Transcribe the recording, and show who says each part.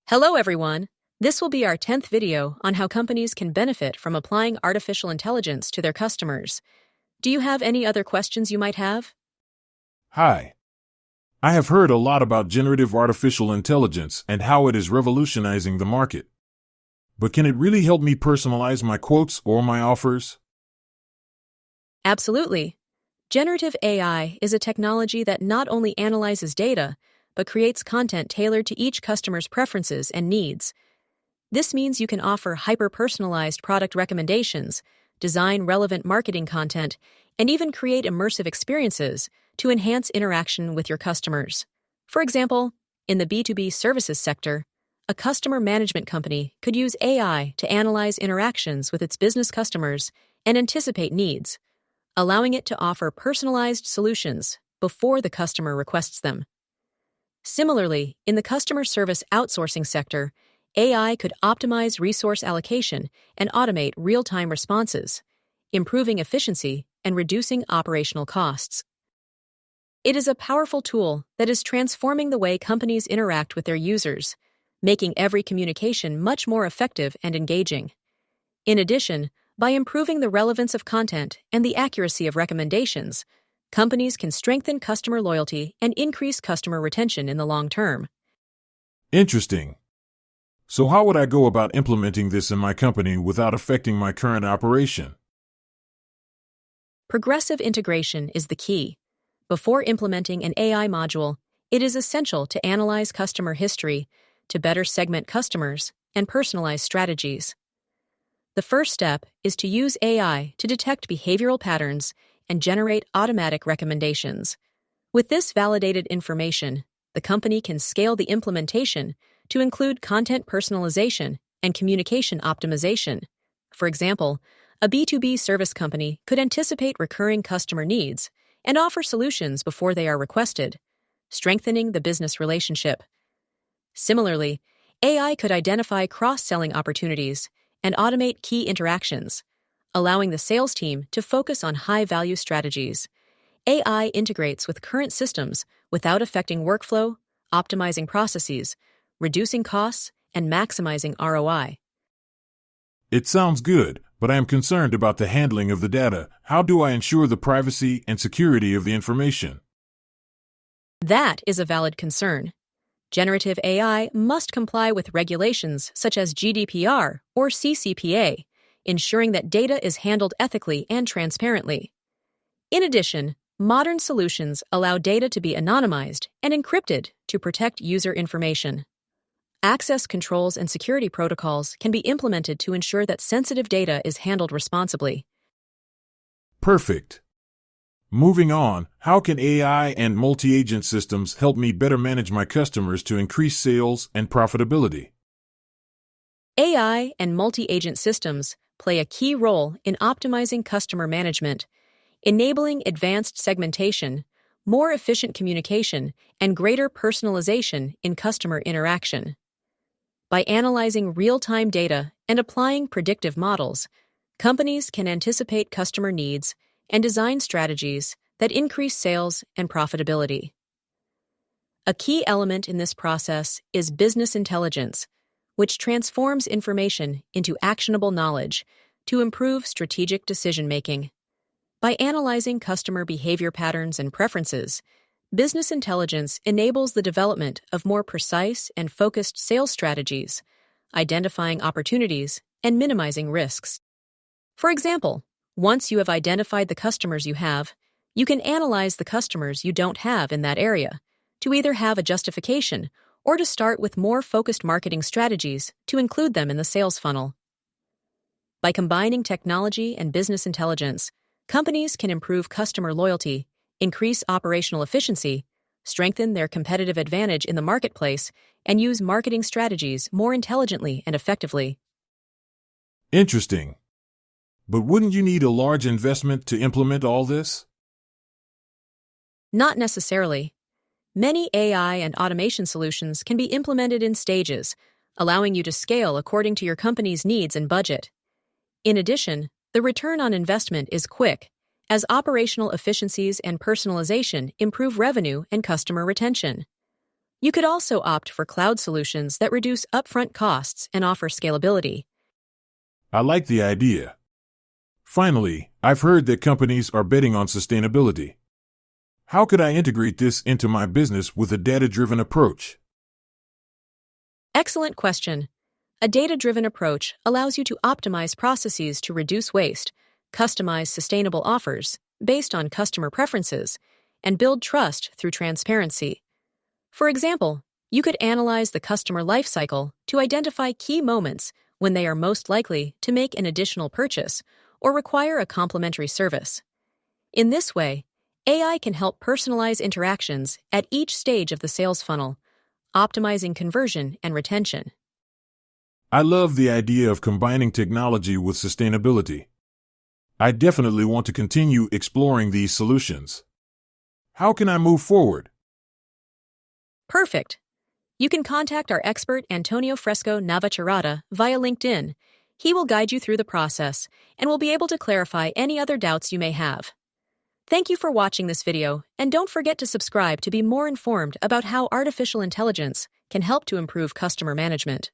Speaker 1: Hello everyone! This will be our 10th video on how companies can benefit from applying artificial intelligence to their customers. Do you have any other questions you might have?
Speaker 2: Hi. I have heard a lot about generative artificial intelligence and how it is revolutionizing the market. But can it really help me personalize my quotes or my offers?
Speaker 1: Absolutely. Generative AI is a technology that not only analyzes data, but creates content tailored to each customer's preferences and needs. This means you can offer hyper-personalized product recommendations, design relevant marketing content, and even create immersive experiences to enhance interaction with your customers. For example, in the B2B services sector, a customer management company could use AI to analyze interactions with its business customers and anticipate needs, allowing it to offer personalized solutions before the customer requests them. Similarly, in the customer service outsourcing sector, AI could optimize resource allocation and automate real-time responses, improving efficiency and reducing operational costs. It is a powerful tool that is transforming the way companies interact with their users, making every communication much more effective and engaging. In addition, by improving the relevance of content and the accuracy of recommendations, companies can strengthen customer loyalty and increase customer retention in the long term.
Speaker 2: Interesting. So how would I go about implementing this in my company without affecting my current operation?
Speaker 1: Progressive integration is the key. Before implementing an AI module, it is essential to analyze customer history to better segment customers and personalize strategies. The first step is to use AI to detect behavioral patterns and generate automatic recommendations. With this validated information, the company can scale the implementation to include content personalization and communication optimization. For example, a B2B service company could anticipate recurring customer needs and offer solutions before they are requested, strengthening the business relationship. Similarly, AI could identify cross-selling opportunities and automate key interactions, allowing the sales team to focus on high-value strategies. AI integrates with current systems without affecting workflow, optimizing processes, reducing costs, and maximizing ROI.
Speaker 2: It sounds good, but I am concerned about the handling of the data. How do I ensure the privacy and security of the information?
Speaker 1: That is a valid concern. Generative AI must comply with regulations such as GDPR or CCPA, ensuring that data is handled ethically and transparently. In addition, modern solutions allow data to be anonymized and encrypted to protect user information. Access controls and security protocols can be implemented to ensure that sensitive data is handled responsibly.
Speaker 2: Perfect. Moving on, how can AI and multi-agent systems help me better manage my customers to increase sales and profitability?
Speaker 1: AI and multi-agent systems play a key role in optimizing customer management, enabling advanced segmentation, more efficient communication, and greater personalization in customer interaction. By analyzing real-time data and applying predictive models, companies can anticipate customer needs and design strategies that increase sales and profitability. A key element in this process is business intelligence, which transforms information into actionable knowledge to improve strategic decision-making. By analyzing customer behavior patterns and preferences, business intelligence enables the development of more precise and focused sales strategies, identifying opportunities and minimizing risks. For example, once you have identified the customers you have, you can analyze the customers you don't have in that area to either have a justification or to start with more focused marketing strategies to include them in the sales funnel. By combining technology and business intelligence, companies can improve customer loyalty, increase operational efficiency, strengthen their competitive advantage in the marketplace, and use marketing strategies more intelligently and effectively.
Speaker 2: Interesting. But wouldn't you need a large investment to implement all this?
Speaker 1: Not necessarily. Many AI and automation solutions can be implemented in stages, allowing you to scale according to your company's needs and budget. In addition, the return on investment is quick, as operational efficiencies and personalization improve revenue and customer retention. You could also opt for cloud solutions that reduce upfront costs and offer scalability.
Speaker 2: I like the idea. Finally, I've heard that companies are betting on sustainability. How could I integrate this into my business with a data-driven approach?
Speaker 1: Excellent question. A data-driven approach allows you to optimize processes to reduce waste, customize sustainable offers based on customer preferences, and build trust through transparency. For example, you could analyze the customer lifecycle to identify key moments when they are most likely to make an additional purchase or require a complementary service. In this way, AI can help personalize interactions at each stage of the sales funnel, optimizing conversion and retention.
Speaker 2: I love the idea of combining technology with sustainability. I definitely want to continue exploring these solutions. How can I move forward?
Speaker 1: Perfect. You can contact our expert Antonio Fresco Navacerrada via LinkedIn. He will guide you through the process and will be able to clarify any other doubts you may have. Thank you for watching this video, and don't forget to subscribe to be more informed about how artificial intelligence can help to improve customer management.